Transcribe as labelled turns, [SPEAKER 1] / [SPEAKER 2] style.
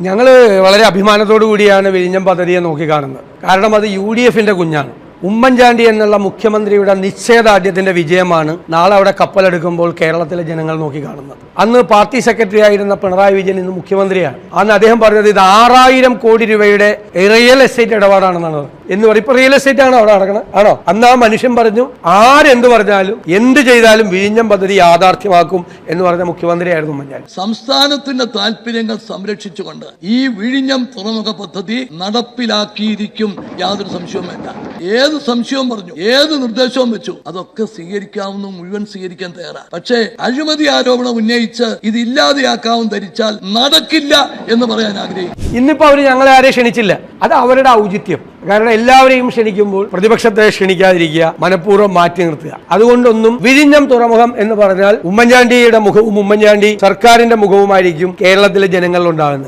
[SPEAKER 1] ഞങ്ങൾ വളരെ അഭിമാനത്തോടു കൂടിയാണ് വിഴിഞ്ഞം പദ്ധതിയെ നോക്കിക്കാണുന്നത്. കാരണം അത് UDFന്റെ കുഞ്ഞാണ്. ഉമ്മൻചാണ്ടി എന്നുള്ള മുഖ്യമന്ത്രിയുടെ നിശ്ചയദാർഢ്യത്തിന്റെ വിജയമാണ് നാളെ അവിടെ കപ്പലെടുക്കുമ്പോൾ കേരളത്തിലെ ജനങ്ങൾ നോക്കിക്കാണുന്നത്. അന്ന് പാർട്ടി സെക്രട്ടറി ആയിരുന്ന പിണറായി വിജയൻ ഇന്ന് മുഖ്യമന്ത്രിയാണ്. അന്ന് അദ്ദേഹം പറഞ്ഞത് ഇത് 6000 കോടി രൂപയുടെ റിയൽ എസ്റ്റേറ്റ് ഇടപാടാണെന്നാണ് എന്ന് പറയും. ഇപ്പൊ റിയൽ എസ്റ്റേറ്റ് ആണോ അവിടെ നടക്കുന്നത്? ആണോ? അന്ന് ആ മനുഷ്യൻ പറഞ്ഞു ആരെന്ത് പറഞ്ഞാലും എന്ത് ചെയ്താലും വിഴിഞ്ഞം പദ്ധതി യാഥാർത്ഥ്യമാക്കും എന്ന് പറഞ്ഞ മുഖ്യമന്ത്രിയായിരുന്നു ഉമ്മൻചാണ്ടി.
[SPEAKER 2] സംസ്ഥാനത്തിന്റെ താല്പര്യങ്ങൾ സംരക്ഷിച്ചുകൊണ്ട് ഈ വിഴിഞ്ഞം തുറമുഖ പദ്ധതി നടപ്പിലാക്കിയിരിക്കും, യാതൊരു സംശയവും വേണ്ട. ഏത് സംശയവും പറഞ്ഞു, ഏത് നിർദ്ദേശവും വെച്ചു, അതൊക്കെ സ്വീകരിക്കാവുന്ന മുഴുവൻ സ്വീകരിക്കാൻ തയ്യാറാണ്. പക്ഷേ അഴിമതി ആരോപണം ഉന്നയിച്ച് ഇത് ഇല്ലാതെയാക്കാവും ധരിച്ചാൽ നടക്കില്ല എന്ന് പറയാൻ ആഗ്രഹിക്കും.
[SPEAKER 1] ഇന്നിപ്പോ അവര് ഞങ്ങളെ ആരെയും ക്ഷണിച്ചില്ല, അത് അവരുടെ ഔചിത്യം. കാരണം എല്ലാവരെയും ക്ഷണിക്കുമ്പോൾ പ്രതിപക്ഷത്തെ ക്ഷണിക്കാതിരിക്കുക, മനഃപൂർവ്വം മാറ്റി നിർത്തുക. അതുകൊണ്ടൊന്നും വിഴിഞ്ഞം തുറമുഖം എന്ന് പറഞ്ഞാൽ ഉമ്മൻചാണ്ടിയുടെ മുഖവും ഉമ്മൻചാണ്ടി സർക്കാരിന്റെ മുഖവുമായിരിക്കും കേരളത്തിലെ ജനങ്ങളിൽ ഉണ്ടാകുന്നത്.